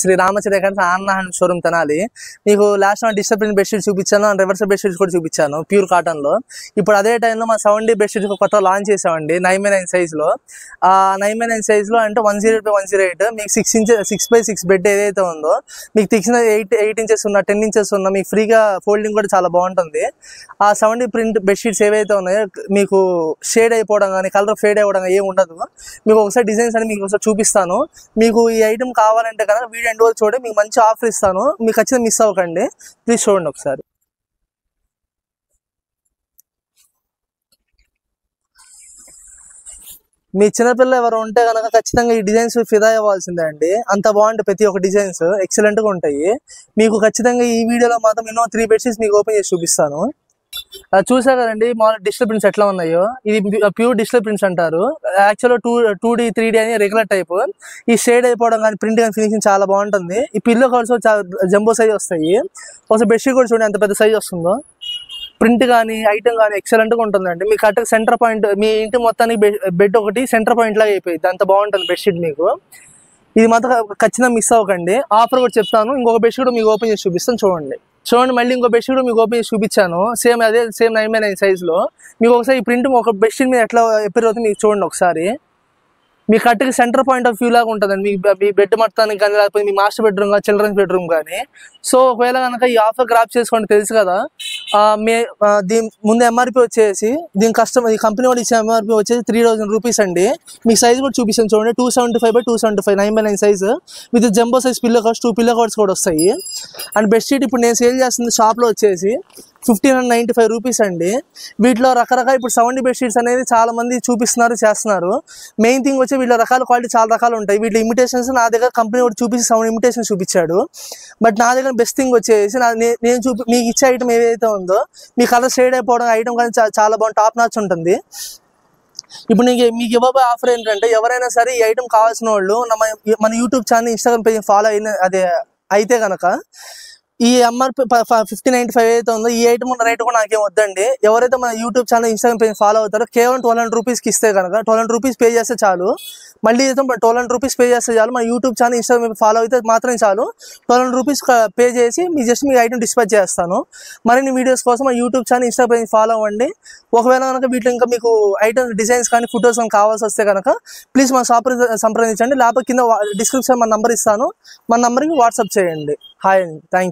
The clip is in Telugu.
శ్రీ రామచంద్ర ఆన్న షోరూమ్ తెనాలి. మీకు last time digital print bedsheet చూపించాను, రివర్సల్ బెడ్షీట్స్ కూడా చూపించాను ప్యూర్ కాటన్ లో. ఇప్పుడు అదే టైంలో మా 7D బెడ్షీట్స్ కొత్త లాంచ్ చేసామండి 9x9 సైజ్ లో. 9x9 సైజ్ లో అంటే 108 మీకు 6x6 బెడ్ ఏదైతే ఉందో మీకు తీసిన 8 ఇంచెస్ ఉన్న 10 ఇంచెస్ ఉన్న మీకు ఫ్రీగా ఫోల్డింగ్ కూడా చాలా బాగుంటుంది. ఆ 7D ప్రింట్ బెడ్షీట్స్ ఏవైతే ఉన్నాయో మీకు షేడ్ అయిపోవడం కానీ కలర్ ఫేడ్ అవ్వడం ఏమి ఉండదు. మీకు ఒకసారి డిజైన్స్ అని మీకు ఒకసారి చూపిస్తాను. మీకు ఈ ఐటమ్ కావాలంటే కనుక వీడియో ఎండ్ వరకు చూడండి, మీకు మంచి ఆఫర్ ఇస్తాను, మీకు ఖచ్చితంగా మిస్ అవ్వకండి. ప్లీజ్ చూడండి ఒకసారి. మీ చిన్నపిల్లలు ఎవరు ఉంటే కనుక ఖచ్చితంగా ఈ డిజైన్స్ ఫిదా అవ్వాల్సిందే అండి. అంత బాగుంటాయి, ప్రతి ఒక్క డిజైన్స్ ఎక్సలెంట్ గా ఉంటాయి. మీకు ఖచ్చితంగా ఈ వీడియోలో మాత్రం ఎన్నో 3 బెడ్షీట్స్ మీకు ఓపెన్ చేసి చూపిస్తాను. చూసా కదండి మామూలు డిజిటల్ ప్రింట్స్ ఎట్లా ఉన్నాయో, ఇది ప్యూర్ డిజిటల్ ప్రింట్స్ అంటారు. యాక్చువల్గా 2D 3D అని రెగ్యులర్ టైప్. ఈ షేడ్ అయిపోవడం కానీ ప్రింట్ కానీ ఫినిషింగ్ చాలా బాగుంటుంది. ఈ పిల్లో కవర్స్ చాలా జంబో సైజ్ వస్తాయి. ఒకసారి బెడ్షీట్ కూడా చూడండి ఎంత పెద్ద సైజ్ వస్తుందో. ప్రింట్ కానీ ఐటమ్ కానీ ఎక్సలెంట్ గా ఉంటుందండి. మీకు కరెక్ట్ సెంటర్ పాయింట్ మీ ఇంటి మొత్తానికి బెడ్ ఒకటి సెంటర్ పాయింట్ లాగా అయిపోయింది, అంత బాగుంటుంది బెడ్షీట్. మీకు ఇది మాత్రం ఖచ్చితంగా మిస్ అవ్వకండి. ఆఫర్ కూడా చెప్తాను. ఇంకొక బెడ్షీట్ మీకు ఓపెన్ చేసి చూపిస్తాను చూడండి. మళ్ళీ ఇంకో బెడ్షీట్ మీకు ఓపెన్ చేసి చూపించాను, సేమ్ 9x9 సైజ్ లో. మీకు ఒకసారి ఈ ప్రింట్ ఒక బెడ్షీట్ మీద ఎట్లా ఎప్పుడు అవుతుంది మీకు చూడండి ఒకసారి. మీ కరెక్ట్గా సెంటర్ పాయింట్ ఆఫ్ వ్యూ లాగా ఉంటుందండి మీ బెడ్ మొత్తానికి కానీ, లేకపోతే మీ మాస్టర్ బెడ్రూమ్ కానీ చిల్డ్రన్స్ బెడ్రూమ్ కానీ. సో ఒకవేళ కనుక ఈ ఆఫర్ గ్రాప్ చేసుకోండి, తెలుసు కదా. దీని ముందు ఎంఆర్పి వచ్చేసి ఈ కంపెనీ వాళ్ళు ఇచ్చే ఎంఆర్పి వచ్చేసి 3000 రూపీస్ అండి. మీకు సైజ్ కూడా చూపిస్తాను చూడండి, 275x275 9x9 size with jumbo size pillow covers, 2 pillow covers కూడా వస్తాయి. అండ్ బెడ్షీట్ ఇప్పుడు నేను సేల్ చేస్తుంది షాప్లో వచ్చేసి 1595 రూపీస్ అండి. వీటిలో రకరకాల ఇప్పుడు 7D బెడ్షీట్స్ అనేది చాలా మంది చూపిస్తున్నారు, చేస్తున్నారు. మెయిన్ థింగ్ వచ్చి వీళ్ళ రకాల క్వాలిటీ చాలా రకాలు ఉంటాయి. వీటి ఇమిటేషన్స్ నా దగ్గర కంపెనీ కూడా చూపించి 7 ఇమిటేషన్స్ చూపించాడు. బట్ నా దగ్గర బెస్ట్ థింగ్ వచ్చేసి నేను మీకు ఇచ్చే ఐటమ్ ఏదైతే ఉందో మీ కలర్ షేడ్ అయిపోవడం ఐటమ్ కానీ చాలా బాగుంది, టాప్ నాచ్ ఉంటుంది. ఇప్పుడు మీకు ఇవ్వబోయే ఆఫర్ ఏంటంటే ఎవరైనా సరే ఈ ఐటమ్ కావాల్సిన వాళ్ళు మన YouTube channel Instagram page follow అయితే కనుక ఈ ఎంఆర్పి 1595 ఏదైతే ఉందో ఈ ఐటమ్ ఉన్న రేట్ కూడా నాకేం వద్దండి. ఎవరైతే మన YouTube channel Instagram page follow అవుతారో కేవలం 1200 రూపీస్కి ఇస్తే కనుక 1200 రూపీస్ పే చేస్తే చాలు. మళ్ళీ 1200 రూపీస్ పే చేస్తే చాలు. మన యూట్యూబ్ ఛానల్ ఇన్స్టాగ్రామ్ ఫాలో అయితే మాత్రం చాలు. 1200 రూపీస్ పే చేసి మీ ఐటమ్ డిస్పాచ్ చేస్తాను. మరిన్ని వీడియోస్ కోసం మా YouTube channel Instagram page follow అవ్వండి. ఒకవేళ కనుక వీటిలో ఇంకా మీకు ఐటమ్స్ డిజైన్స్ కానీ ఫొటోస్ కానీ కావాల్సి వస్తే కనుక ప్లీజ్ మా షాప్ సంప్రదించండి. లేకపోతే కింద డిస్క్రిప్షన్ మన నంబర్ ఇస్తాను, మన నంబర్కి వాట్సాప్ చేయండి. హాయ్ అండి, థ్యాంక్ యూ.